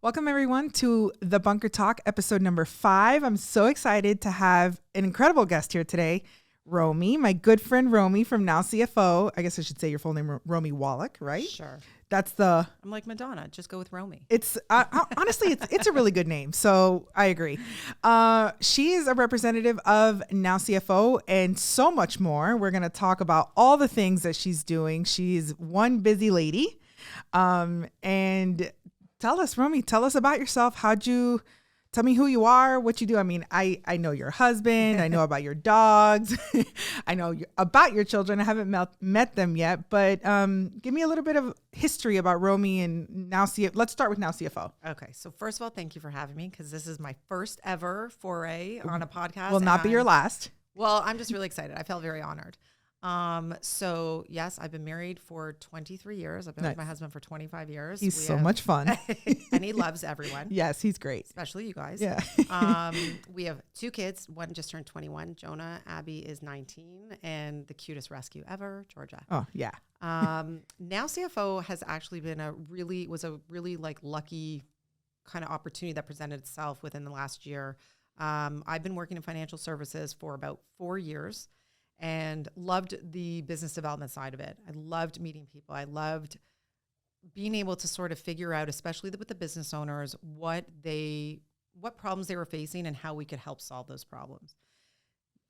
Welcome, everyone, to The Bunker Talk, episode number 5. I'm so excited to have an incredible guest here today, Romi, my good friend Romi from NowCFO. I guess I should say your full name, Romi Wallach, right? Sure. That's the... I'm like Madonna. Just go with Romi. It's honestly, it's a really good name. So I agree. She is a representative of NowCFO and so much more. We're going to talk about all the things that she's doing. She's one busy lady. And tell us, Romi, tell us about yourself. Tell me who you are, what you do. I mean, I know your husband. I know about your dogs. I know about your children. I haven't met them yet, but give me a little bit of history about Romi and NowCFO. Let's start with NowCFO. Okay. So first of all, thank you for having me because this is my first ever foray on a podcast. Will not be your last. Well, I'm just really excited. I felt very honored. So yes, I've been married for 23 years. I've been with my husband for 25 years. He's so much fun. And he loves everyone. Yes, he's great. Especially you guys. Yeah. We have 2 kids. One just turned 21. Jonah. Abby is 19. And the cutest rescue ever, Georgia. Oh, yeah. NowCFO has actually been a really like lucky kind of opportunity that presented itself within the last year. I've been working in financial services for about 4 years. And loved the business development side of it. I loved meeting people. I loved being able to sort of figure out, especially with the business owners, what problems they were facing and how we could help solve those problems.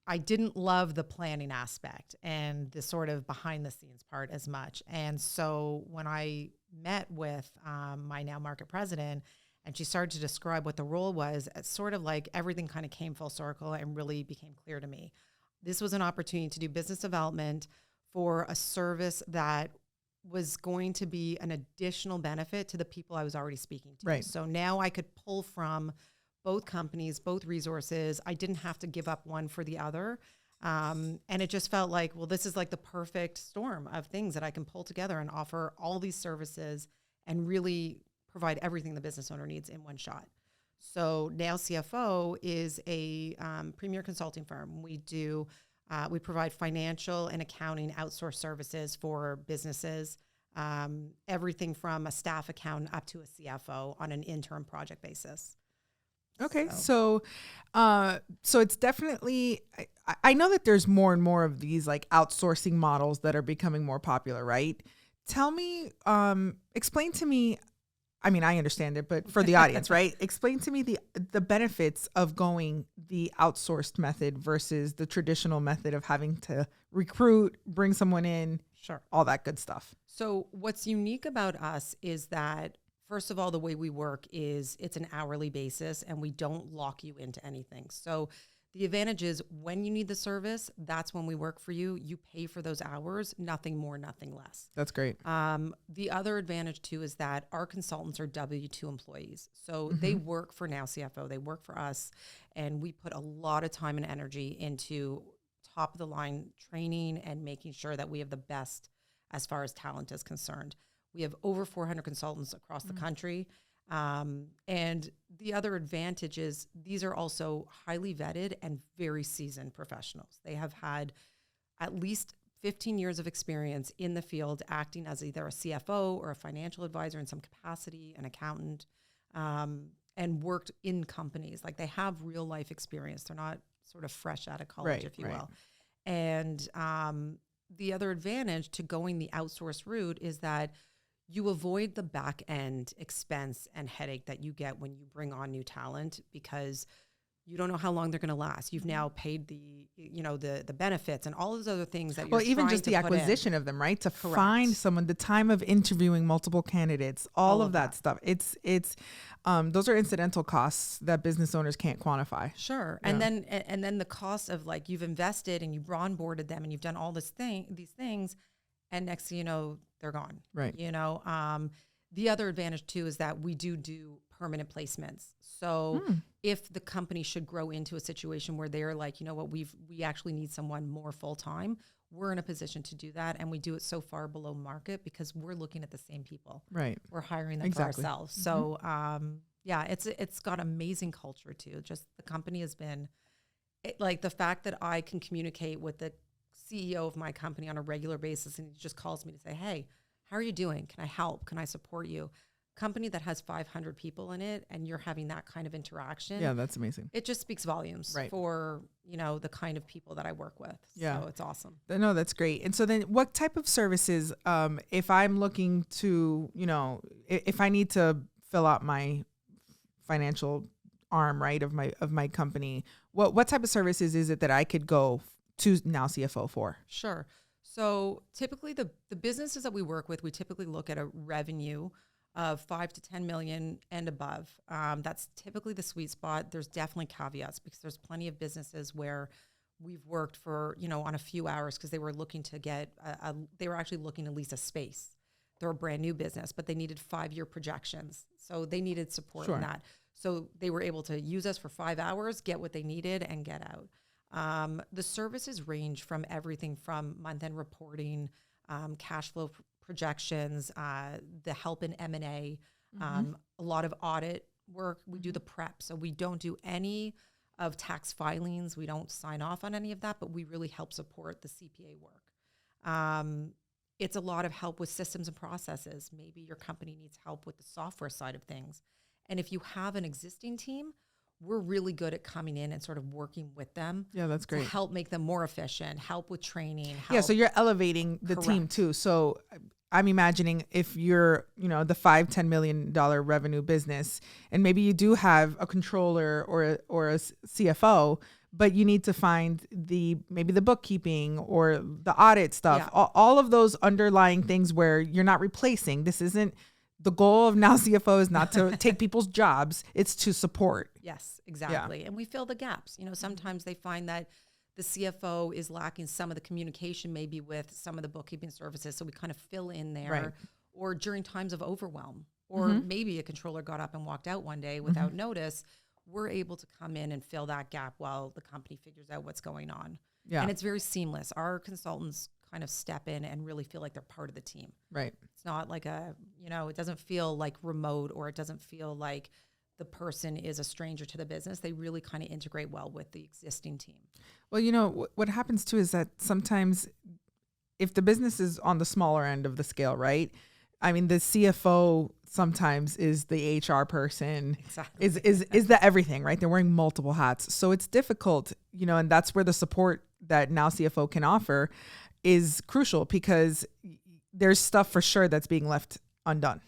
I didn't love the planning aspect and the sort of behind the scenes part as much. And so when I met with my now market president and she started to describe what the role was, it's sort of like everything kind of came full circle and really became clear to me. This was an opportunity to do business development for a service that was going to be an additional benefit to the people I was already speaking to. Right. So now I could pull from both companies, both resources. I didn't have to give up one for the other. And it just felt like, well, this is like the perfect storm of things that I can pull together and offer all these services and really provide everything the business owner needs in one shot. So NowCFO is a premier consulting firm. We provide financial and accounting outsourced services for businesses, everything from a staff accountant up to a CFO on an interim project basis. Okay, so it's definitely. I know that there's more and more of these like outsourcing models that are becoming more popular, right? Tell me, explain to me. I mean, I understand it, but for the audience, right? Explain to me the benefits of going the outsourced method versus the traditional method of having to recruit, bring someone in, sure, all that good stuff. So what's unique about us is that, first of all, the way we work is it's an hourly basis and we don't lock you into anything. So the advantage is when you need the service, that's when we work for you. You pay for those hours, nothing more, nothing less. That's great. The other advantage too is that our consultants are W-2 employees. So they work for NowCFO, they work for us, and we put a lot of time and energy into top of the line training and making sure that we have the best as far as talent is concerned. We have over 400 consultants across the country. And the other advantage is these are also highly vetted and very seasoned professionals. They have had at least 15 years of experience in the field acting as either a CFO or a financial advisor in some capacity, an accountant, and worked in companies. Like they have real life experience. They're not sort of fresh out of college, if you will. And the other advantage to going the outsourced route is that you avoid the back end expense and headache that you get when you bring on new talent because you don't know how long they're going to last. You've now paid the benefits and all those other things that you're even just the acquisition of them, right? To find someone, the time of interviewing multiple candidates, all of that stuff. It's those are incidental costs that business owners can't quantify. Sure. Yeah. And then the cost of like you've invested and you've onboarded them and you've done all these things, and next thing you know, they're gone. Right. The other advantage too is that we do permanent placements. So if the company should grow into a situation where they're like, you know what, we actually need someone more full time, we're in a position to do that, and we do it so far below market because we're looking at the same people. Right. We're hiring them for ourselves. So it's got amazing culture too. Just the company has been like the fact that I can communicate with the CEO of my company on a regular basis, and he just calls me to say, hey, how are you doing? Can I help? Can I support you? company that has 500 people in it and you're having that kind of interaction. Yeah, that's amazing. It just speaks volumes for, the kind of people that I work with. Yeah. So it's awesome. No, that's great. And so then what type of services, if I'm looking to, if I need to fill out my financial arm, right, of my company, what type of services is it that I could go to NowCFO for? Sure. So typically the businesses that we work with, we typically look at a revenue of 5 to 10 million and above. That's typically the sweet spot. There's definitely caveats because there's plenty of businesses where we've worked for, on a few hours because they were looking to get, they were actually looking to lease a space. They're a brand new business, but they needed 5-year projections. So they needed support in that. So they were able to use us for 5 hours, get what they needed and get out. The services range from everything from month-end reporting, cash flow projections, the help in M&A, a lot of audit work. We do the prep. So we don't do any of tax filings. We don't sign off on any of that, but we really help support the CPA work. It's a lot of help with systems and processes. Maybe your company needs help with the software side of things. And if you have an existing team, we're really good at coming in and sort of working with them. Yeah, that's great. To help make them more efficient, help with training. Yeah, so you're elevating the team too. So I'm imagining if you're, the $5-10 million revenue business, and maybe you do have a controller or a CFO, but you need to find maybe the bookkeeping or the audit stuff, all of those underlying things where you're not replacing. This isn't the goal of NowCFO is not to take people's jobs. It's to support. Yes, exactly. Yeah. And we fill the gaps. Sometimes they find that the CFO is lacking some of the communication maybe with some of the bookkeeping services. So we kind of fill in there or during times of overwhelm or maybe a controller got up and walked out one day without notice. We're able to come in and fill that gap while the company figures out what's going on. Yeah. And it's very seamless. Our consultants kind of step in and really feel like they're part of the team. Right. It's not like it doesn't feel like remote or it doesn't feel like the person is a stranger to the business. They really kind of integrate well with the existing team. Well, what happens too is that sometimes if the business is on the smaller end of the scale, right? I mean, the CFO sometimes is the HR person, is the everything, right? They're wearing multiple hats. So it's difficult, and that's where the support that NowCFO can offer is crucial because there's stuff for sure that's being left undone.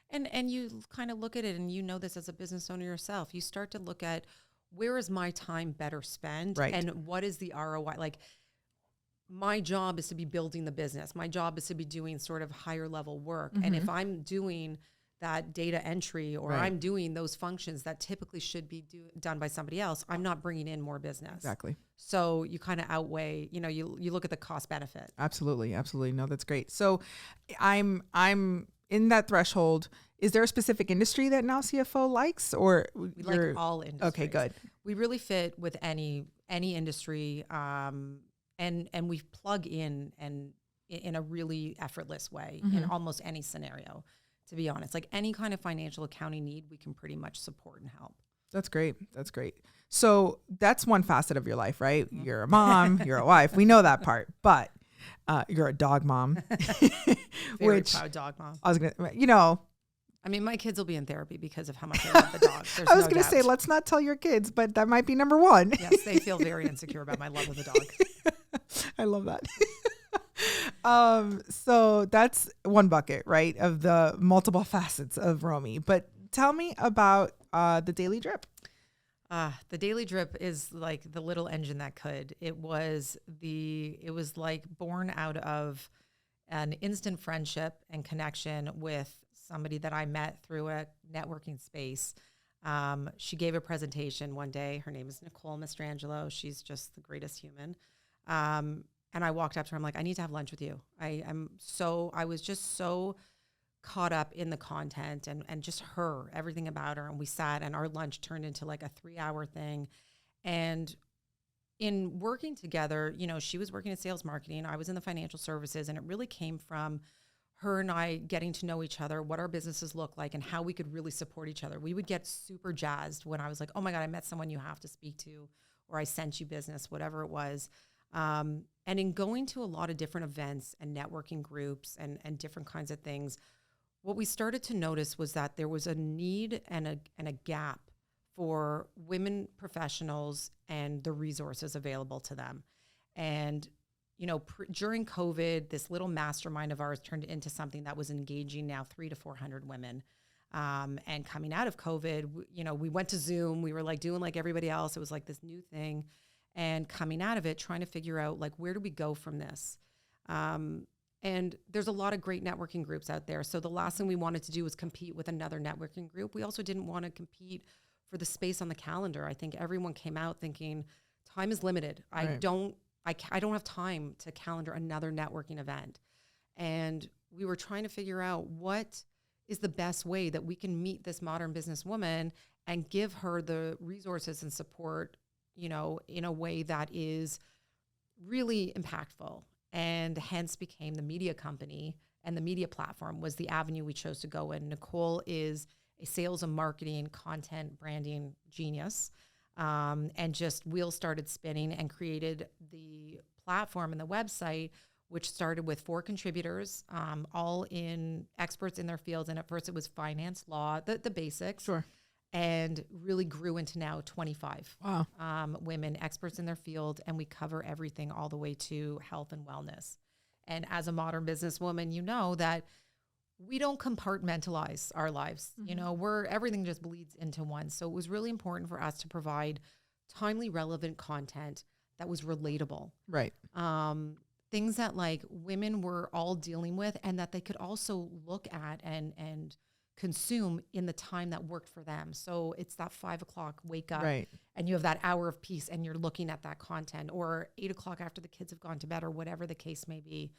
And you kind of look at it and this as a business owner yourself. You start to look at where is my time better spent and what is the ROI? Like my job is to be building the business. My job is to be doing sort of higher level work. And if I'm doing that data entry or I'm doing those functions that typically should be done by somebody else, I'm not bringing in more business. Exactly. So you kind of outweigh, you look at the cost benefit. Absolutely. Absolutely. No, that's great. So I'm in that threshold. Is there a specific industry that NowCFO likes or we like all industries? Okay, good. We really fit with any industry. And we plug in and in a really effortless way in almost any scenario, to be honest. Like any kind of financial accounting need, we can pretty much support and help. That's great. That's great. So that's one facet of your life, right? You're a mom, you're a wife. We know that part, but you're a dog mom. Very proud dog mom. I was going to, I mean, my kids will be in therapy because of how much I love the dog. I was going to say, let's not tell your kids, but that might be number one. Yes, they feel very insecure about my love of the dog. I love that. So that's one bucket, right, of the multiple facets of Romi. But tell me about the Daily Drip. The Daily Drip is like the little engine that could. It was like born out of an instant friendship and connection with somebody that I met through a networking space. She gave a presentation one day. Her name is Nicole Mastrangelo. She's just the greatest human. And I walked up to her. I'm like, I need to have lunch with you. I was just so caught up in the content and just everything about her. And we sat and our lunch turned into like a 3-hour thing. And in working together, she was working in sales marketing. I was in the financial services, and it really came from her and I getting to know each other, what our businesses look like, and how we could really support each other. We would get super jazzed when I was like, oh my God, I met someone you have to speak to, or I sent you business, whatever it was. And in going to a lot of different events and networking groups and different kinds of things, what we started to notice was that there was a need and a gap for women professionals and the resources available to them. And, during COVID, this little mastermind of ours turned into something that was engaging now 300 to 400 women. And coming out of COVID, we went to Zoom. We were like doing like everybody else. It was like this new thing. And coming out of it, trying to figure out like, where do we go from this? And there's a lot of great networking groups out there. So the last thing we wanted to do was compete with another networking group. We also didn't want to compete for the space on the calendar. I think everyone came out thinking time is limited. Right. I don't have time to calendar another networking event. And we were trying to figure out what is the best way that we can meet this modern businesswoman and give her the resources and support, in a way that is really impactful. And hence became the media company, and the media platform was the avenue we chose to go in. Nicole is a sales and marketing, content, branding genius. And just wheels started spinning and created the platform and the website, which started with 4 contributors, all in experts in their fields. And at first it was finance, law, the basics. Sure. And really grew into now 25 wow. Women experts in their field. And we cover everything all the way to health and wellness. And as a modern businesswoman, you know that we don't compartmentalize our lives. Mm-hmm. Everything just bleeds into one. So it was really important for us to provide timely, relevant content that was relatable. Right. Things that like women were all dealing with and that they could also look at and consume in the time that worked for them. So it's that 5 o'clock wake up, right, and you have that hour of peace and you're looking at that content, or 8 o'clock after the kids have gone to bed, or whatever the case may be.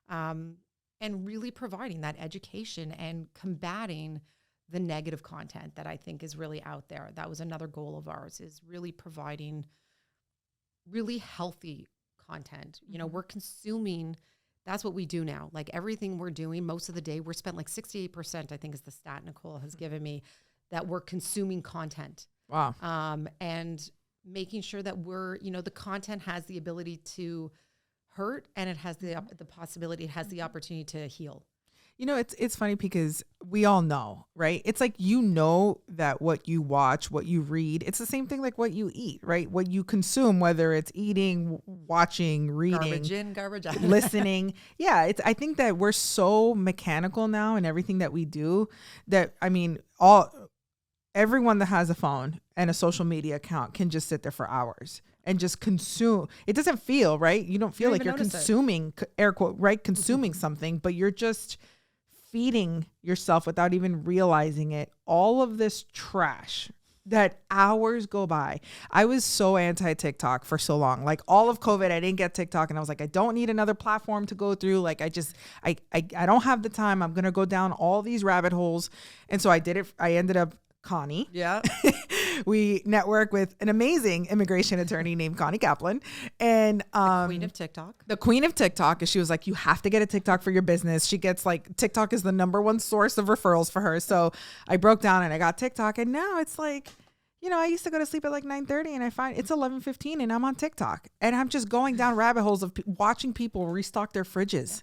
And really providing that education and combating the negative content that I think is really out there. That was another goal of ours, is really providing really healthy content. Mm-hmm. We're consuming, that's what we do now. Like everything we're doing, most of the day, we're spent like 68%, I think is the stat Nicole has given me, that we're consuming content. Wow. And making sure that we're, the content has the ability to hurt, and it has the possibility, it has the opportunity to heal. It's funny because we all know, right? It's like, that what you watch, what you read, it's the same thing like what you eat, right? What you consume, whether it's eating, watching, reading, garbage in, garbage out, listening. Yeah. I think that we're so mechanical now in everything that we do that, everyone that has a phone and a social media account can just sit there for hours and just consume. It doesn't feel right. You don't feel like you're consuming, air quote, right? Consuming something, but you're just feeding yourself without even realizing it. All of this trash that hours go by. I was so anti TikTok for so long. Like all of COVID, I didn't get TikTok, and I was like, I don't need another platform to go through. Like I don't have the time. I'm going to go down all these rabbit holes. And so I did it. I ended up Connie. Yeah. We network with an amazing immigration attorney named Connie Kaplan, and the queen of TikTok. The queen of TikTok. And she was like, you have to get a TikTok for your business. She gets like, TikTok is the #1 source of referrals for her. So I broke down and I got TikTok, and now it's like, I used to go to sleep at like 9:30 and I find it's 11:15 and I'm on TikTok, and I'm just going down rabbit holes of watching people restock their fridges.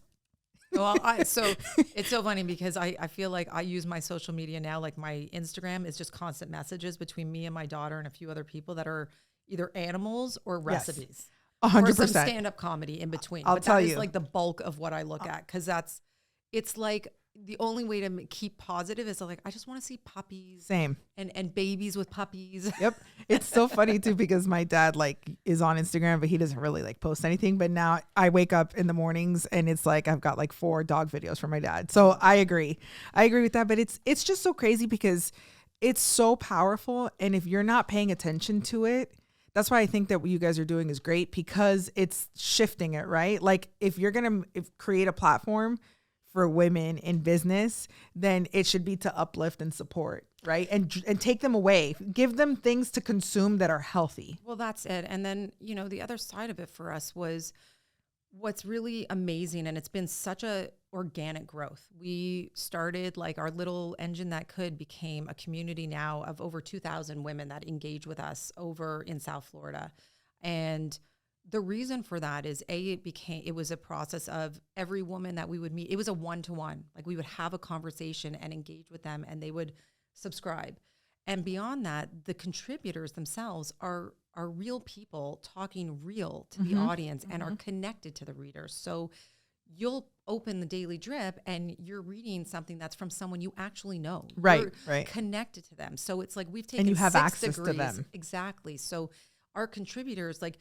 Well, so it's so funny because I feel like I use my social media now, like my Instagram is just constant messages between me and my daughter and a few other people that are either animals or recipes. 100%. Or some stand-up comedy in between. I'll tell you. That is like the bulk of what I look at, because it's like the only way to keep positive is like, I just want to see puppies. Same. And babies with puppies. Yep. It's so funny too, because my dad is on Instagram, but he doesn't really post anything. But now I wake up in the mornings and it's like, I've got 4 dog videos from my dad. So I agree with that. But it's just so crazy because it's so powerful. And if you're not paying attention to it, that's why I think that what you guys are doing is great, because it's shifting it, right? Like if you're going to create a platform for women in business, then it should be to uplift and support, right? And take them away, give them things to consume that are healthy. Well, that's it. And then, the other side of it for us was what's really amazing. And it's been such a organic growth. We started like our little engine that could became a community now of over 2,000 women that engage with us over in South Florida. And the reason for that is it was a process of every woman that we would meet. It was a one-to-one. Like we would have a conversation and engage with them and they would subscribe. And beyond that, the contributors themselves are real people talking real to the audience and are connected to the readers. So you'll open the Daily Drip and you're reading something that's from someone you actually know. Right, you're connected to them. So it's like we've taken and you have 6 access degrees. to them. Exactly. So our contributors, like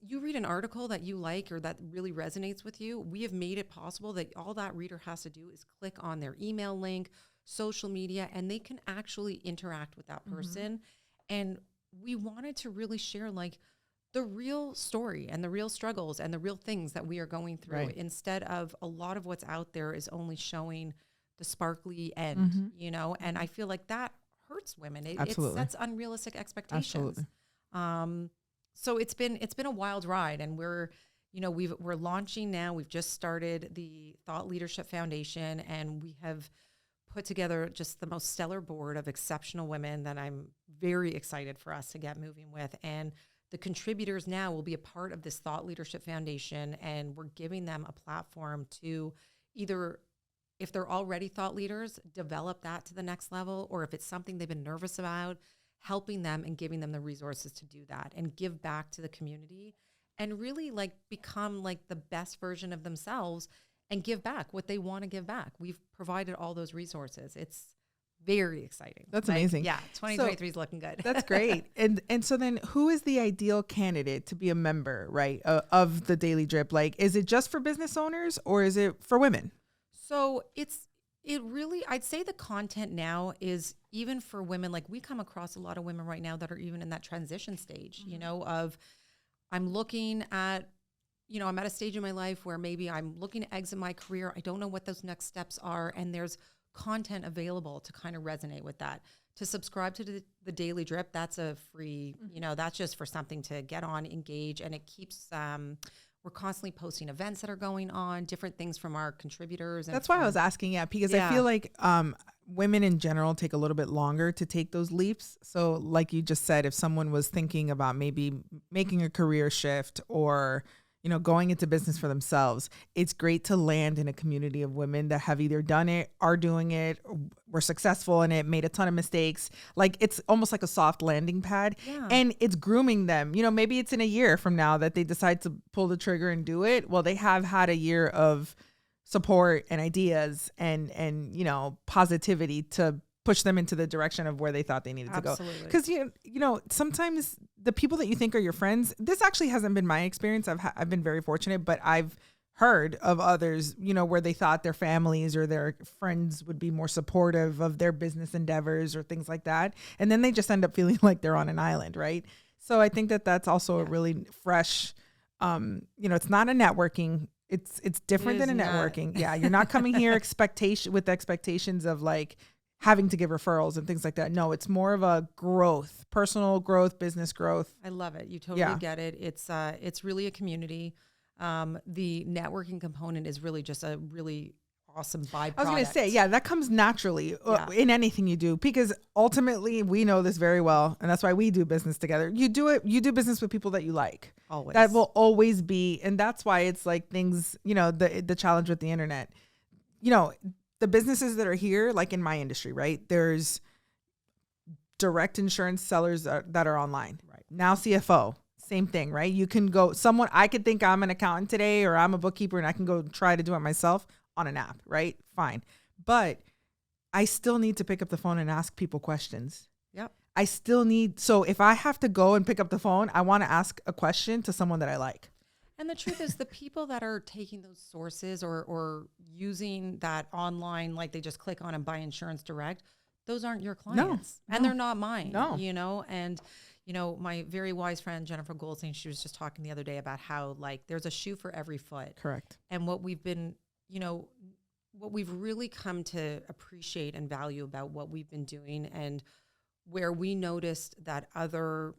you read an article that you like or that really resonates with you, we have made it possible that all that reader has to do is click on their email link, social media, and they can actually interact with that person. And we wanted to really share like the real story and the real struggles and the real things that we are going through instead of a lot of what's out there is only showing the sparkly end, you know? And I feel like that hurts women. It sets unrealistic expectations. Absolutely. So it's been a wild ride, and we're launching now. We've just started the Thought Leadership Foundation, and we have put together just the most stellar board of exceptional women that I'm very excited for us to get moving with. And the contributors now will be a part of this Thought Leadership Foundation, and we're giving them a platform to either, if they're already thought leaders, develop that to the next level, or if it's something they've been nervous about, helping them and giving them the resources to do that and give back to the community and really like become like the best version of themselves and give back what they want to give back. We've provided all those resources. It's very exciting. That's amazing. Yeah, 2023 is looking good. That's great. And so then who is the ideal candidate to be a member, right, of the Daily Drip? Like, is it just for business owners or is it for women? So it really, I'd say the content now is even for women. Like we come across a lot of women right now that are even in that transition stage, you know, of I'm looking at, you know, I'm at a stage in my life where maybe I'm looking to exit my career. I don't know what those next steps are. And there's content available to kind of resonate with that. To subscribe to the Daily Drip, that's a free, you know, that's just for something to get on, engage, and it keeps, we're constantly posting events that are going on, different things from our contributors. And that's why I was asking, because I feel like women in general take a little bit longer to take those leaps. So like you just said, if someone was thinking about maybe making a career shift or, you know, going into business for themselves, it's great to land in a community of women that have either done it, are doing it, were successful in it, made a ton of mistakes. Like it's almost like a soft landing pad, and it's grooming them. You know, maybe it's in a year from now that they decide to pull the trigger and do it. Well, they have had a year of support and ideas and you know, positivity to push them into the direction of where they thought they needed to go. Because you know, sometimes the people that you think are your friends, this actually hasn't been my experience. I've been very fortunate, but I've heard of others, you know, where they thought their families or their friends would be more supportive of their business endeavors or things like that, and then they just end up feeling like they're on an island, right? So I think that that's also a really fresh, you know, it's not a networking. It's different than a networking. Yeah, you're not coming here with expectations of like having to give referrals and things like that. No, it's more of a growth, personal growth, business growth. I love it. You totally get it. It's really a community. The networking component is really just a really awesome byproduct. I was going to say, that comes naturally in anything you do, because ultimately we know this very well. And that's why we do business together. You do business with people that you like. Always. That will always be. And that's why it's like things, you know, the challenge with the internet, you know, the businesses that are here, like in my industry, right? There's direct insurance sellers that are online. Right. NowCFO, same thing, right? You can go, I could think I'm an accountant today or I'm a bookkeeper and I can go try to do it myself on an app, right? Fine. But I still need to pick up the phone and ask people questions. Yep. So if I have to go and pick up the phone, I want to ask a question to someone that I like. And the truth is the people that are taking those sources or using that online, like they just click on and buy insurance direct, those aren't your clients. No. And they're not mine, you know? And, you know, my very wise friend, Jennifer Goldstein, she was just talking the other day about how like there's a shoe for every foot. Correct. And what we've been, you know, what we've really come to appreciate and value about what we've been doing and where we noticed that other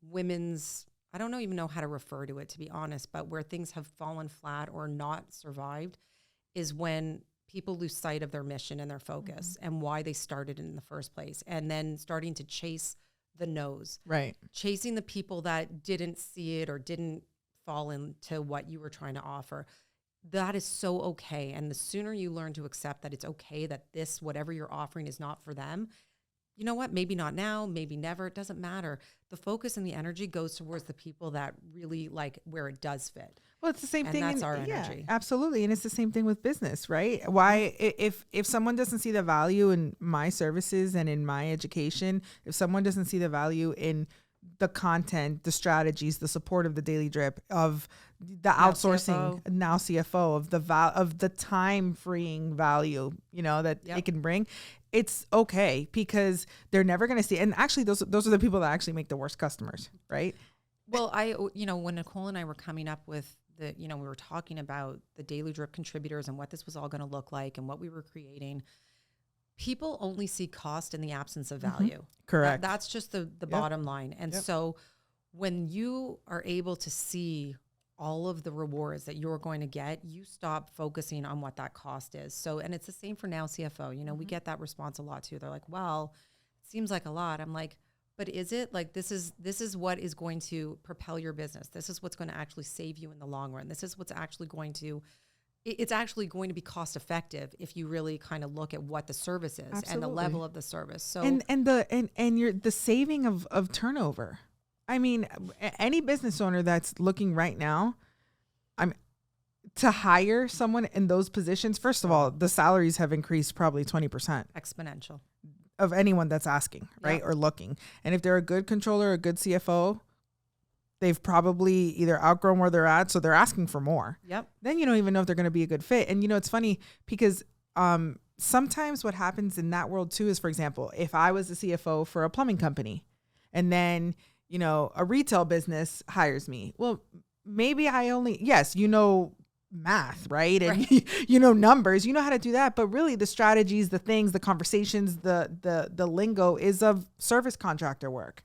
women's, I don't even know how to refer to it, to be honest, but where things have fallen flat or not survived is when people lose sight of their mission and their focus and why they started in the first place. And then starting to chase the no's. Right. Chasing the people that didn't see it or didn't fall into what you were trying to offer. That is so okay. And the sooner you learn to accept that it's okay that this, whatever you're offering is not for them, you know what? Maybe not now, maybe never. It doesn't matter. The focus and the energy goes towards the people that really like where it does fit. Well, it's the same thing. That's our energy. Absolutely. And it's the same thing with business, right? Why, if someone doesn't see the value in my services and in my education, if someone doesn't see the value in the content, the strategies, the support of the Daily Drip, of the outsourcing, NowCFO, of the time freeing value, that it can bring, it's okay, because they're never going to see. And actually, those are the people that actually make the worst customers, right? Well, when Nicole and I were coming up with we were talking about the Daily Drip contributors and what this was all going to look like and what we were creating. People only see cost in the absence of value. Correct. That's just the bottom line. And so when you are able to see all of the rewards that you're going to get, you stop focusing on what that cost is. So, and it's the same for NowCFO. We get that response a lot too. They're like, well, it seems like a lot. I'm like, but is it? Like, this is what is going to propel your business. This is what's going to actually save you in the long run. This is what's actually going to, it's actually going to be cost effective if you really kind of look at what the service is. Absolutely. And the level of the service. So and the saving of turnover. I mean, any business owner that's looking right now, to hire someone in those positions. First of all, the salaries have increased probably 20%. Exponential. Of anyone that's asking, right? Or looking. And if they're a good controller, a good CFO, they've probably either outgrown where they're at, so they're asking for more. Yep. Then you don't even know if they're going to be a good fit. And it's funny because sometimes what happens in that world too is, for example, if I was the CFO for a plumbing company and then, a retail business hires me, well, maybe math, right? And numbers, how to do that. But really the strategies, the things, the conversations, the lingo is of service contractor work.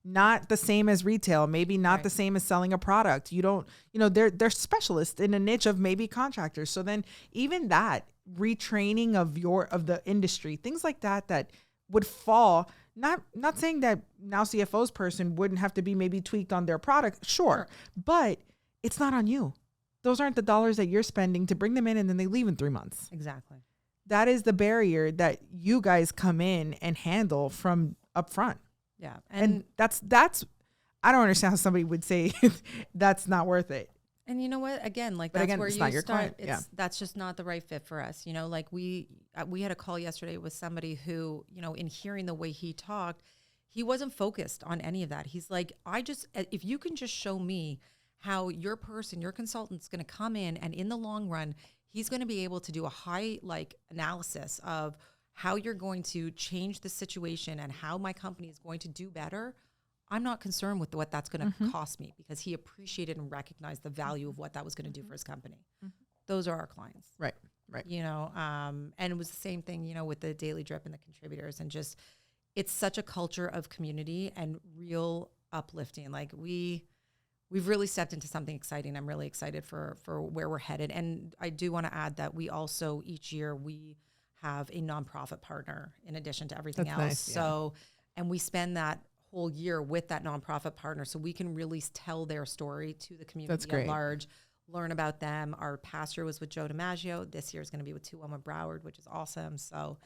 Not the same as retail, maybe not the same as selling a product. They're specialists in a niche of maybe contractors. So then even that retraining of the industry, things like that would fall, not saying that NowCFO's person wouldn't have to be maybe tweaked on their product. Sure. But it's not on you. Those aren't the dollars that you're spending to bring them in and then they leave in 3 months. Exactly. That is the barrier that you guys come in and handle from up front. Yeah. And that's I don't understand how somebody would say that's not worth it. And you know what? Again, where it's you not your start, client. that's just not the right fit for us. We had a call yesterday with somebody who, in hearing the way he talked, he wasn't focused on any of that. He's like, if you can just show me how your consultant's going to come in and in the long run, he's going to be able to do a high analysis of how you're going to change the situation and how my company is going to do better. I'm not concerned with what that's going to cost me, because he appreciated and recognized the value of what that was going to do for his company. Those are our clients. Right. And it was the same thing, with the Daily Drip and the contributors, and just, it's such a culture of community and real uplifting. We've really stepped into something exciting. I'm really excited for where we're headed. And I do want to add that we also, each year, we have a nonprofit partner in addition to everything else. Nice, yeah. So, and we spend that whole year with that nonprofit partner so we can really tell their story to the community at large, learn about them. Our past year was with Joe DiMaggio. This year is going to be with 2-1 Broward, which is awesome. So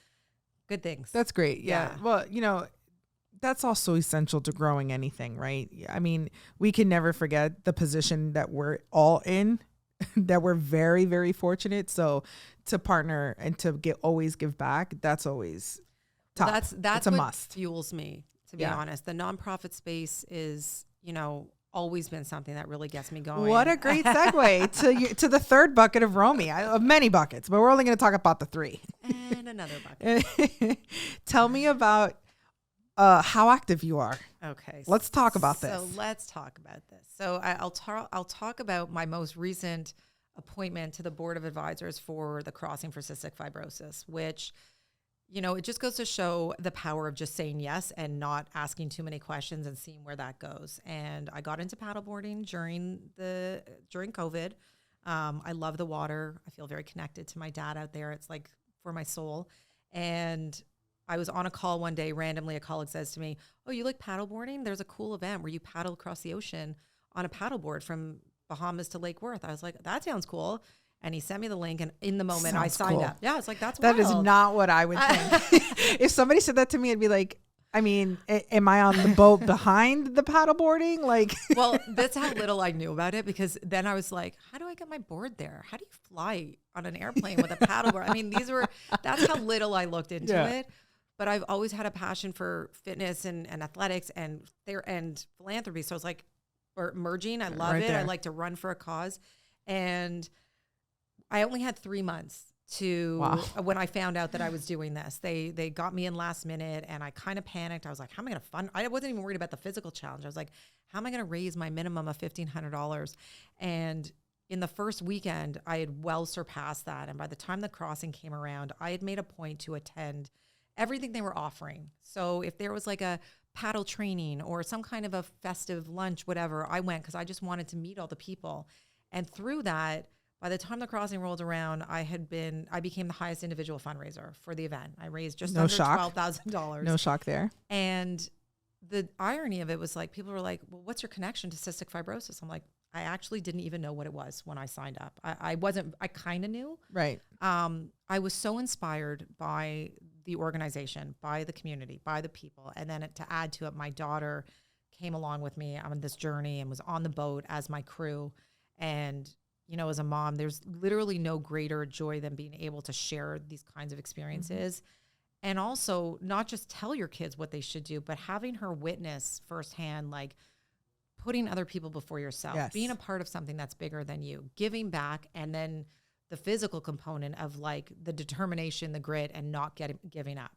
good things. That's great. Yeah. Well, that's also essential to growing anything, right? I mean, we can never forget the position that we're all in, that we're very, very fortunate. So to partner and to always give back, that's always top. Well, that's a what must. Fuels me, to be honest. The nonprofit space is, always been something that really gets me going. What a great segue to the third bucket of Romi, of many buckets, but we're only going to talk about the 3. And another bucket. Tell me about how active you are. Okay. Let's talk about this. So let's talk about this. So I'll talk about my most recent appointment to the board of advisors for the Crossing for Cystic Fibrosis, which, it just goes to show the power of just saying yes and not asking too many questions and seeing where that goes. And I got into paddleboarding during COVID. I love the water. I feel very connected to my dad out there. It's like for my soul. And I was on a call one day, randomly a colleague says to me, "Oh, you like paddleboarding? There's a cool event where you paddle across the ocean on a paddleboard from Bahamas to Lake Worth. I was like, that sounds cool. And he sent me the link, and in the moment I Sounds signed cool. up. Yeah, it's like, that's That is wild. not what I would think. If somebody said that to me, I'd be like, I mean, am I on the boat behind the paddleboarding? Like, Well, that's how little I knew about it, because then I was like, how do I get my board there? How do you fly on an airplane with a paddleboard? I mean, that's how little I looked into it. But I've always had a passion for fitness and athletics and philanthropy. So it's like, or merging. I love it. I like to run for a cause. And I only had 3 months when I found out that I was doing this. They got me in last minute, and I kind of panicked. I was like, how am I going to fund? I wasn't even worried about the physical challenge. I was like, how am I going to raise my minimum of $1,500? And in the first weekend, I had well surpassed that. And by the time the crossing came around, I had made a point to attend everything they were offering. So if there was like a paddle training or some kind of a festive lunch, whatever, I went, because I just wanted to meet all the people. And through that, by the time the crossing rolled around, I became the highest individual fundraiser for the event. I raised just under $12,000. No shock there. And the irony of it was like, people were like, well, what's your connection to cystic fibrosis? I'm like, I actually didn't even know what it was when I signed up. I kind of knew. Right. I was so inspired by the organization, by the community, by the people. And then to add to it, my daughter came along with me on this journey and was on the boat as my crew. And as a mom, there's literally no greater joy than being able to share these kinds of experiences. Mm-hmm. And also not just tell your kids what they should do, but having her witness firsthand, like putting other people before yourself, being a part of something that's bigger than you, giving back, and then the physical component of like the determination, the grit, and not giving up,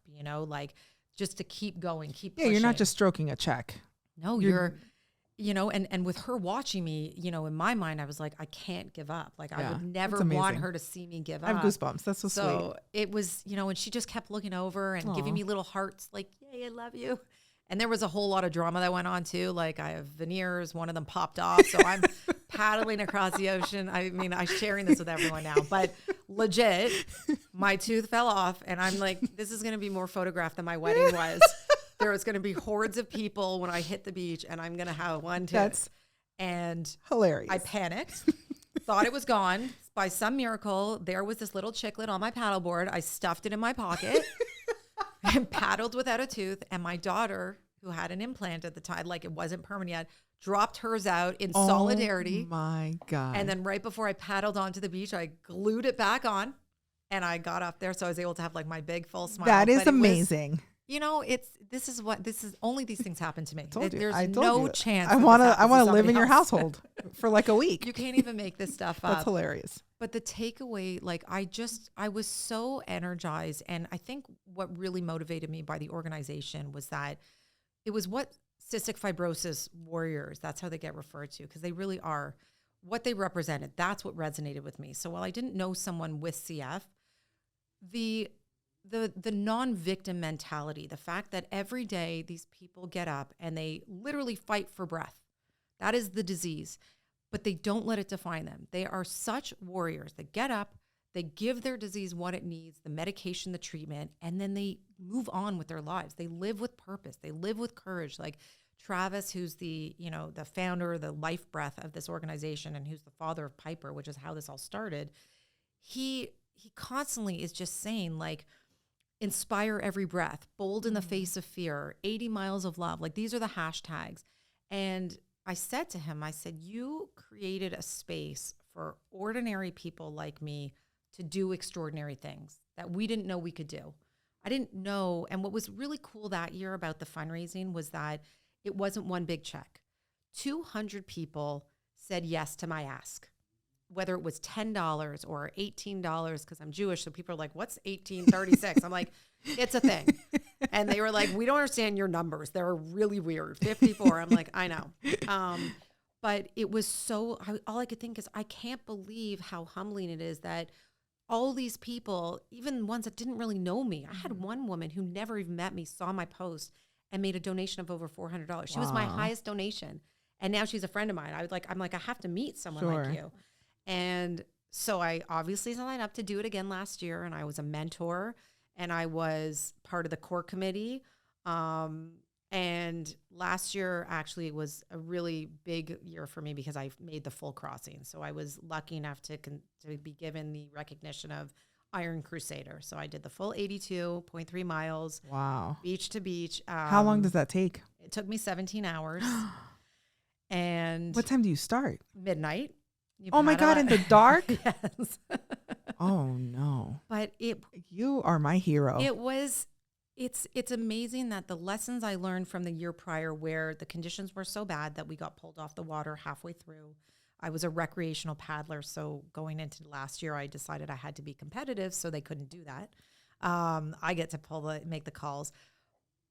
like just to keep going, keep pushing. You're not just stroking a check. No, you're and with her watching me, in my mind, I was like, I can't give up. Like I would never want her to see me give up. I have goosebumps. That's so sweet. So it was, and she just kept looking over and giving me little hearts like, yay, I love you. And there was a whole lot of drama that went on too. Like I have veneers, one of them popped off. So I'm paddling across the ocean. I mean, I'm sharing this with everyone now, but legit, my tooth fell off. And I'm like, this is going to be more photographed than my wedding was. There was going to be hordes of people when I hit the beach, and I'm going to have one tooth. That's hilarious. I panicked, thought it was gone. By some miracle, there was this little chiclet on my paddleboard. I stuffed it in my pocket and paddled without a tooth. And my daughter, who had an implant at the time, like it wasn't permanent yet, dropped hers out in solidarity. Oh my God. And then right before I paddled onto the beach, I glued it back on, and I got up there. So I was able to have like my big full smile. That is amazing. This is only these things happen to me. There's no chance. I want to live in your household for like a week. You can't even make this stuff up. That's hilarious. But the takeaway, like I was so energized. And I think what really motivated me by the organization was that it was what cystic fibrosis warriors, that's how they get referred to, because they really are what they represented. That's what resonated with me. So while I didn't know someone with CF, the non-victim mentality, the fact that every day these people get up and they literally fight for breath. That is the disease, but they don't let it define them. They are such warriors. They get up, they give their disease what it needs, the medication, the treatment, and then they move on with their lives. They live with purpose. They live with courage. Like Travis, who's the founder, the life breath of this organization, and who's the father of Piper, which is how this all started. He constantly is just saying like, inspire every breath, bold in the face of fear, 80 miles of love. Like these are the hashtags. And I said to him, you created a space for ordinary people like me to do extraordinary things that we didn't know we could do. I didn't know. And what was really cool that year about the fundraising was that it wasn't one big check. 200 people said yes to my ask. Whether it was $10 or $18, because I'm Jewish, so people are like, what's 1836? I'm like, it's a thing. And they were like, we don't understand your numbers. They're really weird. 54. I'm like, I know. But it was all I could think is, I can't believe how humbling it is that all these people, even ones that didn't really know me. I had one woman who never even met me, saw my post and made a donation of over $400. She was my highest donation. And now she's a friend of mine. I'm like, I have to meet someone like you. And so I obviously signed up to do it again last year, and I was a mentor, and I was part of the core committee. And last year actually was a really big year for me because I made the full crossing. So I was lucky enough to be given the recognition of Iron Crusader. So I did the full 82.3 miles. Wow. Beach to beach. How long does that take? It took me 17 hours. And what time do you start? Midnight. Oh my God, in the dark? Yes. Oh no. But you are my hero. It's amazing that the lessons I learned from the year prior, where the conditions were so bad that we got pulled off the water halfway through. I was a recreational paddler, so going into last year, I decided I had to be competitive, so they couldn't do that. I get to make the calls.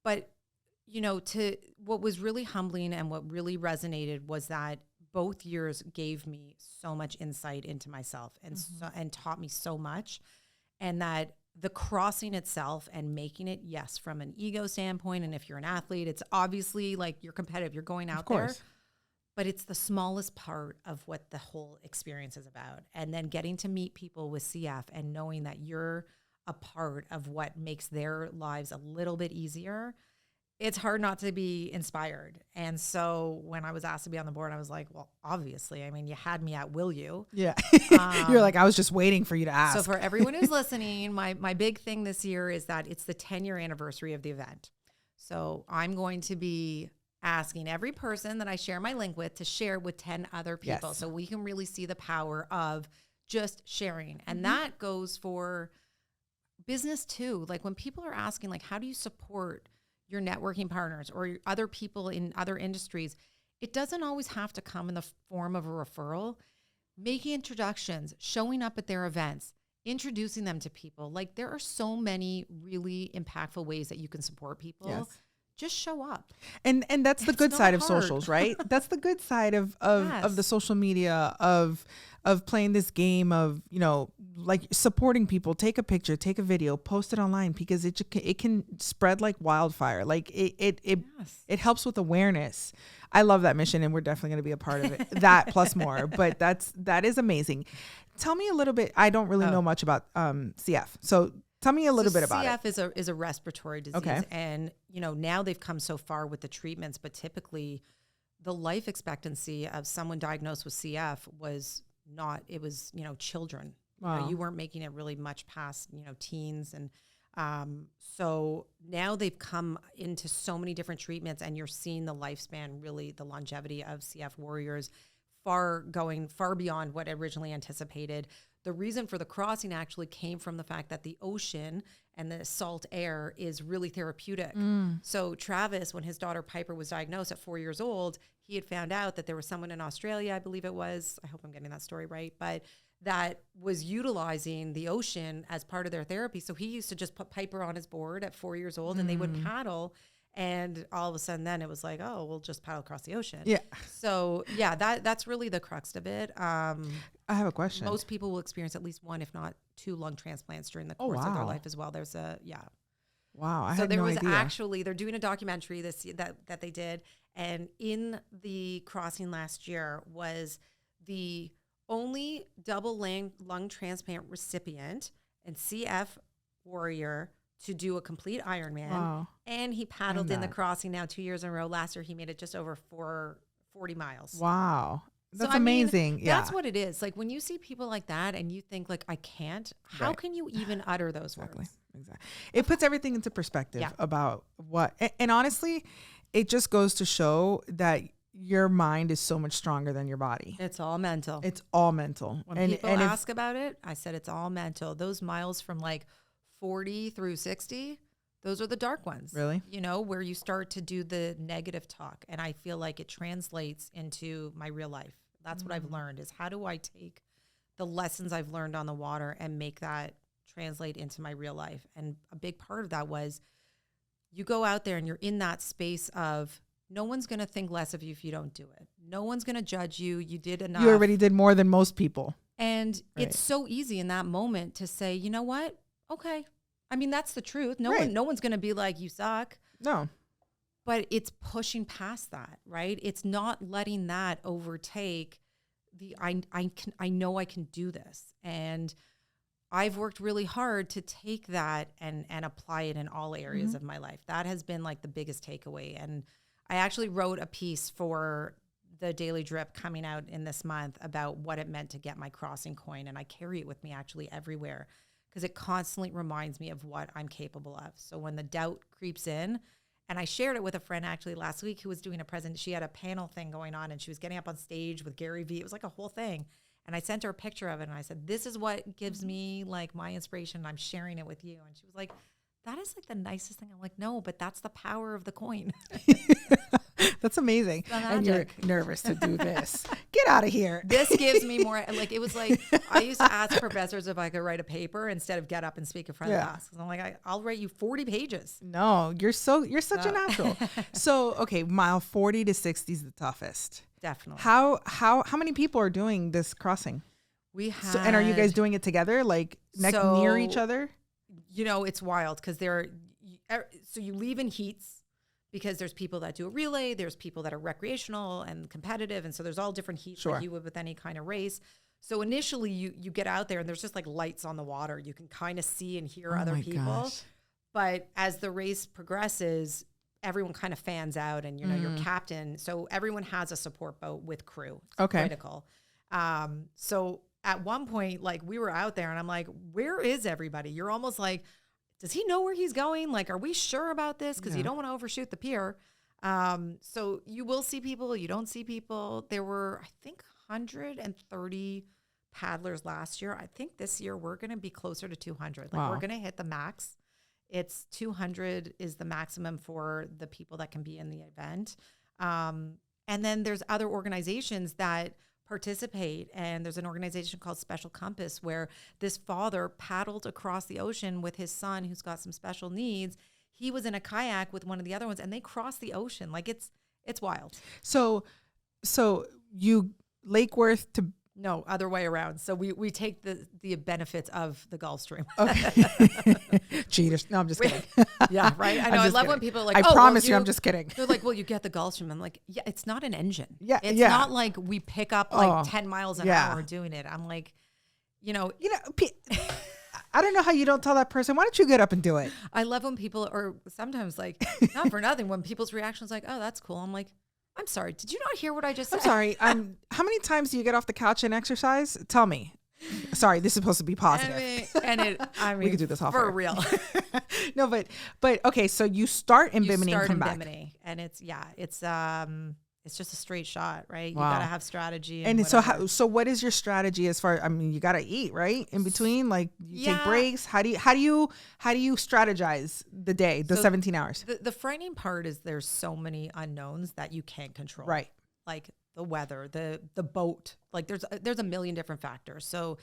But, what was really humbling and what really resonated was that both years gave me so much insight into myself and taught me so much. And that the crossing itself and making it, yes, from an ego standpoint, and if you're an athlete, it's obviously like you're competitive, you're going out there. But it's the smallest part of what the whole experience is about. And then getting to meet people with CF and knowing that you're a part of what makes their lives a little bit easier, it's hard not to be inspired. And so when I was asked to be on the board, I was like, well, obviously, I mean, you had me at will you? Yeah. You're like, I was just waiting for you to ask. So for everyone who's listening, my big thing this year is that it's the 10-year anniversary of the event. So I'm going to be asking every person that I share my link with to share with 10 other people. Yes. So we can really see the power of just sharing. And that goes for business too. Like when people are asking, like, how do you support your networking partners or your other people in other industries? It doesn't always have to come in the form of a referral. Making introductions, showing up at their events, introducing them to people. Like there are so many really impactful ways that you can support people. Yes. Just show up. And that's the good side of socials, right? That's the good side of the social media, of playing this game of, like supporting people. Take a picture, take a video, post it online, because it can spread like wildfire. Like it helps with awareness. I love that mission, and we're definitely going to be a part of it. That plus more, but that is amazing. Tell me a little bit. I don't really know much about CF, so tell me a little bit about it. CF is a respiratory disease. Okay. And, now they've come so far with the treatments, but typically the life expectancy of someone diagnosed with CF was not, it was, children. Wow. You weren't making it really much past, teens. And so now they've come into so many different treatments, and you're seeing the lifespan, really the longevity of CF warriors far beyond what originally anticipated. The reason for the crossing actually came from the fact that the ocean and the salt air is really therapeutic. So Travis, when his daughter Piper was diagnosed at 4 years old, he had found out that there was someone in Australia, I believe it was, I hope I'm getting that story right, but that was utilizing the ocean as part of their therapy. So he used to just put Piper on his board at 4 years old, and they would paddle. And all of a sudden then it was like, oh, we'll just paddle across the ocean. Yeah. So yeah, that's really the crux of it. I have a question. Most people will experience at least one, if not two, lung transplants during the course of their life as well. There's Wow. I so had there no was idea. Actually, they're doing a documentary that they did. And in the crossing last year was the only double lung transplant recipient and CF warrior to do a complete Ironman. Wow. And he paddled in the crossing now 2 years in a row. Last year, he made it just over 40 miles. Wow. That's amazing. Yeah. That's what it is. Like when you see people like that and you think like, I can't, how can you even utter those words? Exactly. It puts everything into perspective about what, and honestly, it just goes to show that your mind is so much stronger than your body. It's all mental. It's all mental. When people ask about it, I said, it's all mental. Those miles from like 40 through 60, those are the dark ones. Really? Where you start to do the negative talk. And I feel like it translates into my real life. That's what I've learned is how do I take the lessons I've learned on the water and make that translate into my real life? And a big part of that was you go out there and you're in that space of no one's going to think less of you if you don't do it. No one's going to judge you. You did enough. You already did more than most people. And it's so easy in that moment to say, you know what? Okay. I mean, that's the truth. No one's going to be like, you suck. No. But it's pushing past that, right? It's not letting that overtake the, I know I can do this. And I've worked really hard to take that and apply it in all areas of my life. That has been like the biggest takeaway. And I actually wrote a piece for the Daily Drip coming out in this month about what it meant to get my crossing coin. And I carry it with me actually everywhere because it constantly reminds me of what I'm capable of. So when the doubt creeps in, and I shared it with a friend actually last week who was doing a present. She had a panel thing going on and she was getting up on stage with Gary Vee. It was like a whole thing. And I sent her a picture of it and I said, this is what gives me like my inspiration. I'm sharing it with you. And she was like, that is like the nicest thing. I'm like, no, but that's the power of the coin. That's amazing. And you're nervous to do this. Get out of here. This gives me more, like, it was like, I used to ask professors if I could write a paper instead of get up and speak in front of the class. And I'm like, I'll write you 40 pages. No, you're such a natural. So, okay, mile 40 to 60 is the toughest. Definitely. How many people are doing this crossing? We have. And are you guys doing it together, like near each other? You know, it's wild because so you leave in heats because there's people that do a relay, there's people that are recreational and competitive. And so there's all different heats like you would with any kind of race. So initially you get out there and there's just like lights on the water. You can kind of see and hear other people. Gosh. But as the race progresses, everyone kind of fans out and, you know, your captain. So everyone has a support boat with crew. It's critical. So at one point, like we were out there and I'm like, where is everybody? You're almost like, does he know where he's going? Like, are we sure about this? Because you don't want to overshoot the pier. So you will see people, you don't see people. There were, I think, 130 paddlers last year. I think this year we're going to be closer to 200. Like we're going to hit the max. It's 200 is the maximum for the people that can be in the event. And then there's other organizations that participate. And there's an organization called Special Compass where this father paddled across the ocean with his son who's got some special needs. He was in a kayak with one of the other ones and they crossed the ocean. Like it's wild. So you Lake Worth to... No, other way around. So we take the benefits of the Gulf Stream. Okay. Cheaters. No, I'm just kidding. Yeah, right. I know. I love when people are like, I promise you, I'm just kidding. They're like, well, you get the Gulf Stream. I'm like, yeah, it's not an engine. Yeah. It's not like we pick up like 10 miles an hour doing it. I'm like, you know, I don't know how you don't tell that person, why don't you get up and do it? I love when people, or sometimes like, not for nothing, when people's reactions like, oh, that's cool. I'm like, I'm sorry. Did you not hear what I just said? I'm sorry. How many times do you get off the couch and exercise? Tell me. Sorry, this is supposed to be positive. I mean, we could do this off for air. real. No, but okay. So you start in Bimini and come back. And it's just a straight shot, right? Wow. You got to have strategy. And so what is your strategy as far? I mean, you got to eat, right? In between, like you take breaks. How do you strategize the day, the 17 hours? The frightening part is there's so many unknowns that you can't control. Right. Like the weather, the boat, like there's a million different factors. So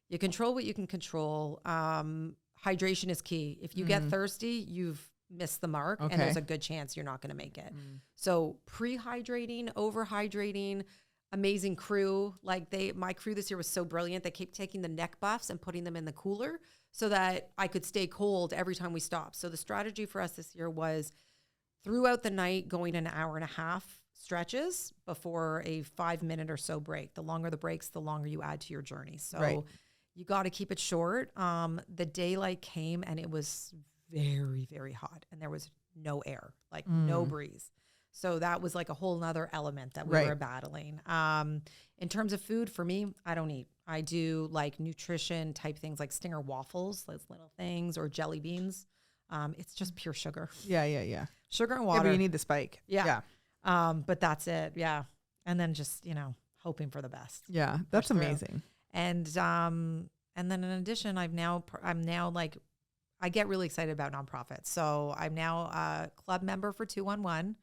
you control what you can control. Hydration is key. If you get thirsty, you've missed the mark and there's a good chance you're not going to make it. So pre-hydrating, over-hydrating, amazing crew. Like my crew this year was so brilliant. They kept taking the neck buffs and putting them in the cooler so that I could stay cold every time we stopped. So the strategy for us this year was throughout the night going an hour and a half stretches before a 5-minute or so break. The longer the breaks, the longer you add to your journey. So you got to keep it short. The daylight came and it was very, very hot and there was no air, like no breeze. So that was like a whole nother element that we were battling. In terms of food, for me, I don't eat. I do like nutrition type things like Stinger waffles, those little things, or jelly beans. It's just pure sugar. Yeah. Sugar and water. Yeah, but you need the spike. Yeah. But that's it. Yeah. And then just, hoping for the best. Yeah. That's amazing. And then in addition, I'm now like, I get really excited about nonprofits. So I'm now a club member for 211.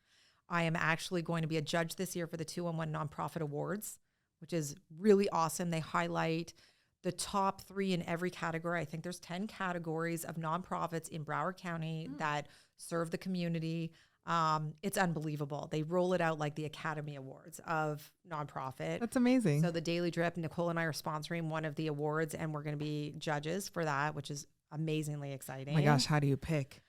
I am actually going to be a judge this year for the 211 Nonprofit Awards, which is really awesome. They highlight the top 3 in every category. I think there's 10 categories of nonprofits in Broward County that serve the community. It's unbelievable. They roll it out like the Academy Awards of nonprofit. That's amazing. So the Daily Drip, Nicole and I are sponsoring one of the awards and we're going to be judges for that, which is amazingly exciting. Oh my gosh, how do you pick?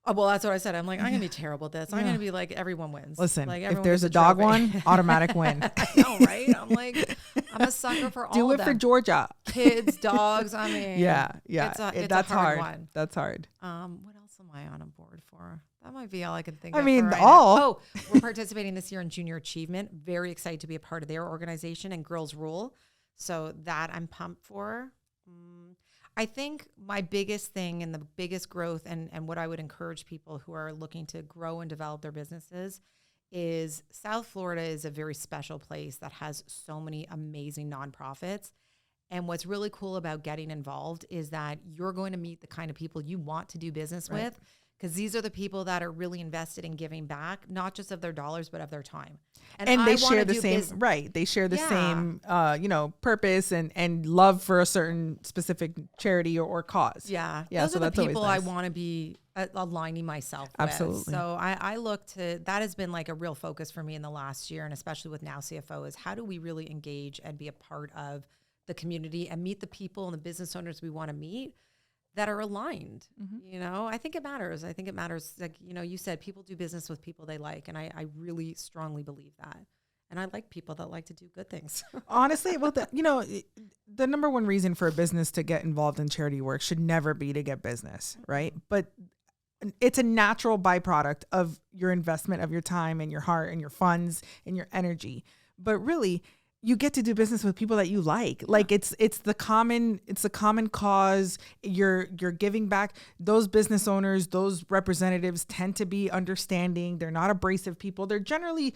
Oh, well, that's what I said. I'm like, I'm going to be terrible at this. I'm going to be like, everyone wins. Listen, like, if there's a dog one, automatic win. I know, right? I'm like, I'm a sucker for all Do of it them. for Georgia. Kids, dogs. I mean, Yeah. it's That's a hard one. That's hard. What else am I on a board for? That might be all I can think I of. mean, for right all. now. Oh, we're participating this year in Junior Achievement. Very excited to be a part of their organization and Girls Rule. So that I'm pumped for. I think my biggest thing and the biggest growth and what I would encourage people who are looking to grow and develop their businesses is South Florida is a very special place that has so many amazing nonprofits. And what's really cool about getting involved is that you're going to meet the kind of people you want to do business with, because these are the people that are really invested in giving back, not just of their dollars, but of their time. And they share the same, they share the same, purpose and love for a certain specific charity or cause. Yeah. Those are the people I want to be aligning myself with. Absolutely. So I look to, that has been like a real focus for me in the last year, and especially with NowCFO, is how do we really engage and be a part of the community and meet the people and the business owners we want to meet that are aligned. I think it matters. Like, you said, people do business with people they like. And I really strongly believe that. And I like people that like to do good things. Honestly, well, the number one reason for a business to get involved in charity work should never be to get business, right? But it's a natural byproduct of your investment of your time and your heart and your funds and your energy. But really, you get to do business with people that you like. Like it's the common cause. You're giving back. Those business owners, those representatives tend to be understanding. They're not abrasive people. They're generally,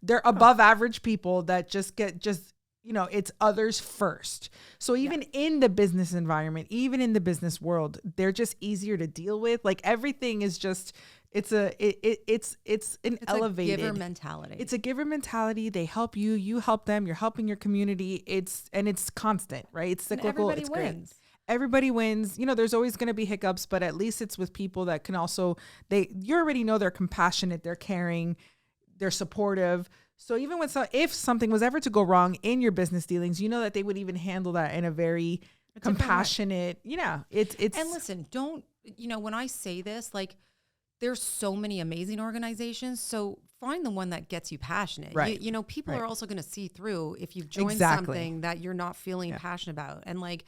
they're above average people that it's others first. So even in the business environment, even in the business world, they're just easier to deal with. Like everything is just, it's elevated giver mentality. It's a giver mentality. They help you, you help them, you're helping your community. It's constant, right? It's cyclical. And everybody it's wins. Great. Everybody wins. There's always going to be hiccups, but at least it's with people that can also, you already know they're compassionate, they're caring, they're supportive. So even if something was ever to go wrong in your business dealings, you know that they would even handle that in a very compassionate, it's. And listen, when I say this, like, there's so many amazing organizations. So find the one that gets you passionate. Right. People are also going to see through if you've joined something that you're not feeling passionate about. And like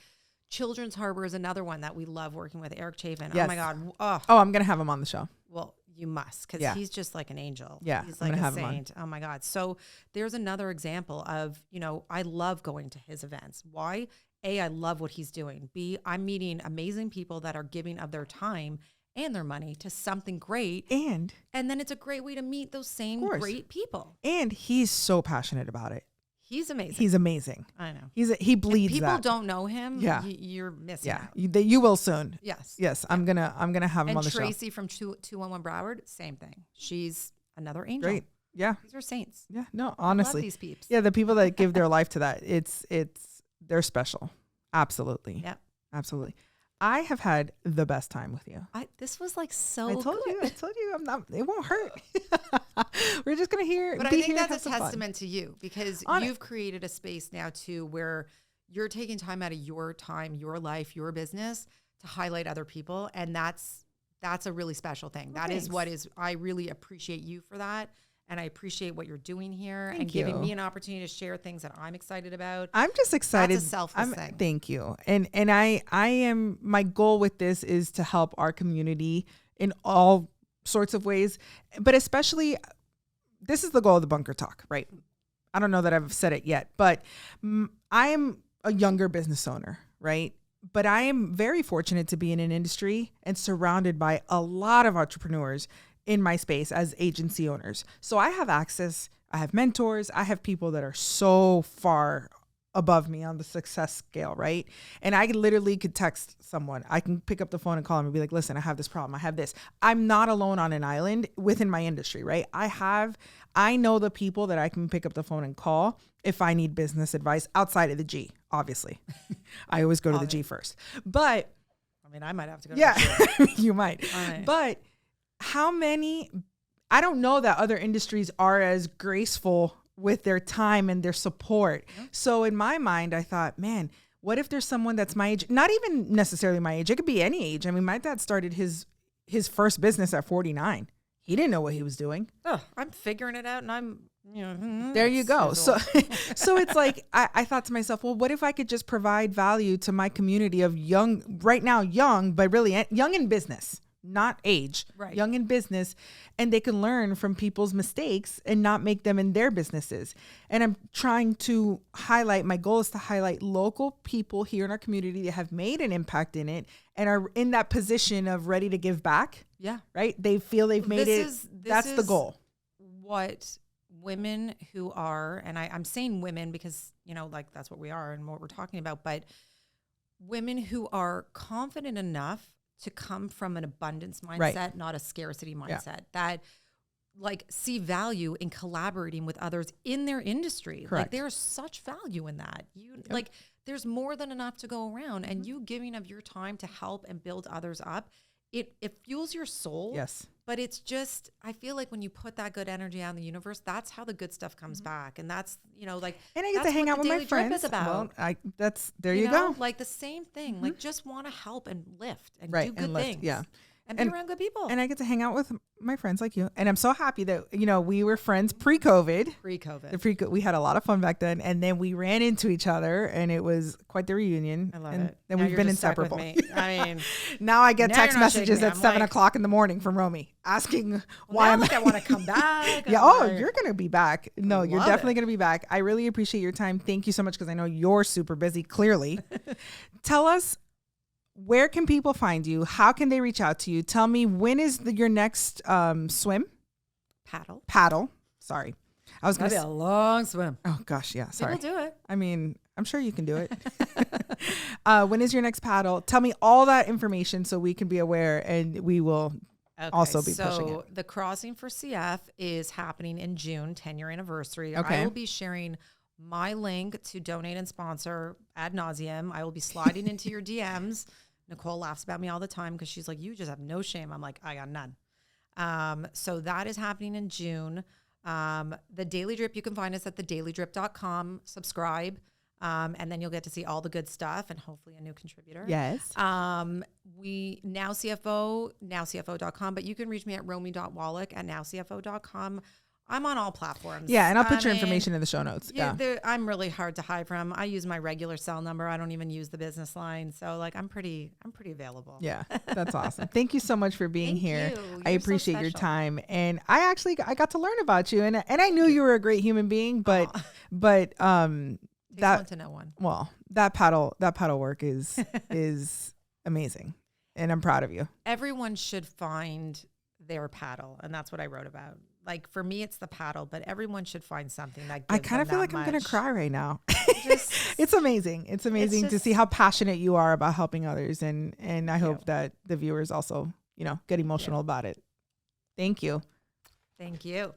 Children's Harbor is another one that we love working with. Eric Chafin. Yes. Oh my God. Oh, I'm going to have him on the show. Well, you must, because he's just like an angel. Yeah. He's like a saint. Oh my God. So there's another example of, I love going to his events. Why? A, I love what he's doing. B, I'm meeting amazing people that are giving of their time and their money to something great. And then it's a great way to meet those same great people. And he's so passionate about it. He's amazing. He's amazing. I know. He bleeds if people that. don't know him, you're missing out. You will soon. Yes. I'm gonna have him on the show. And Tracy from 211 Broward, same thing. She's another angel. Great. Yeah. These are saints. Yeah. No, honestly. I love these peeps. Yeah, the people that give their life to that, they're special. Absolutely. Yep. Absolutely. I have had the best time with you. This was like so I told you, it won't hurt. We're just going to hear. But I think that's a testament to you, because you've created a space now too, where you're taking time out of your time, your life, your business to highlight other people. And that's a really special thing. That is what is, I really appreciate you for that. And I appreciate what you're doing here and giving me an opportunity to share things that I'm excited about. I'm just excited. That's a selfless thing. Thank you. And I am, my goal with this is to help our community in all sorts of ways, but especially this is the goal of the Bunker Talk, right? I don't know that I've said it yet, but I am a younger business owner, right? But I am very fortunate to be in an industry and surrounded by a lot of entrepreneurs in my space as agency owners. So I have access, I have mentors, I have people that are so far above me on the success scale, right? And I literally could text someone. I can pick up the phone and call them and be like, listen, I have this problem. I have this. I'm not alone on an island within my industry, right? I know the people that I can pick up the phone and call if I need business advice outside of the G, obviously. I always go to the G first. But I mean, I might have to go to the G. You might. But how many, I don't know that other industries are as graceful with their time and their support. Yeah. So in my mind, I thought, man, what if there's someone that's my age, not even necessarily my age, it could be any age. I mean, my dad started his first business at 49. He didn't know what he was doing. Oh, I'm figuring it out and I'm There you go. So, so it's like, I thought to myself, well, what if I could just provide value to my community of right now young, but really young in business, not age, young in business, and they can learn from people's mistakes and not make them in their businesses. And I'm trying to my goal is to highlight local people here in our community that have made an impact in it and are in that position of ready to give back. Yeah. Right. They feel they've made it. That's the goal. What women who are, and I'm saying women because, like that's what we are and what we're talking about, but women who are confident enough to come from an abundance mindset, not a scarcity mindset, that like see value in collaborating with others in their industry. Like there's such value in that. Like there's more than enough to go around, and you giving of your time to help and build others up, it fuels your soul. Yes. But it's just, I feel like when you put that good energy out in the universe, that's how the good stuff comes back. And that's, like, and I get to hang out with my friends. Well, there you go. Like the same thing, like just want to help and lift and do good things. Yeah. And be around good people. And I get to hang out with my friends like you. And I'm so happy that, we were friends pre-COVID. We had a lot of fun back then. And then we ran into each other and it was quite the reunion. I love it. And we've been inseparable. I mean, now I get text messages at 7 o'clock in the morning from Romi asking why I want to come back. Yeah. You're going to be back. No, you're definitely going to be back. I really appreciate your time. Thank you so much, because I know you're super busy, clearly. Tell us, where can people find you? How can they reach out to you? Tell me, when is your next swim? Paddle. Sorry. I was going to be a long swim. Oh gosh. Yeah. Sorry. People do it. I mean, I'm sure you can do it. When is your next paddle? Tell me all that information so we can be aware, and we will also be pushing it. So the Crossing for CF is happening in June, 10-year anniversary. I will be sharing my link to donate and sponsor ad nauseum. I will be sliding into your DMs. Nicole laughs about me all the time because she's like, you just have no shame. I'm like, I got none. So that is happening in June. The Daily Drip, you can find us at thedailydrip.com. Subscribe. And then you'll get to see all the good stuff and hopefully a new contributor. Yes. NowCFO, NowCFO.com, but you can reach me at Romi.Wallach at NowCFO.com. I'm on all platforms. Yeah, and I'll put your information in the show notes. Yeah, I'm really hard to hide from. I use my regular cell number. I don't even use the business line. So like I'm pretty available. Yeah, that's awesome. Thank you so much for being here. I appreciate your time. And I got to learn about you, and I knew you were a great human being, but takes one to know one. Well, that paddle work is amazing, and I'm proud of you. Everyone should find their paddle, and that's what I wrote about. Like for me, it's the paddle, but everyone should find something that gives I kind of feel like much. I'm going to cry right now. It's amazing. It's amazing to see how passionate you are about helping others. And I hope that the viewers also, get emotional about it. Thank you. Thank you.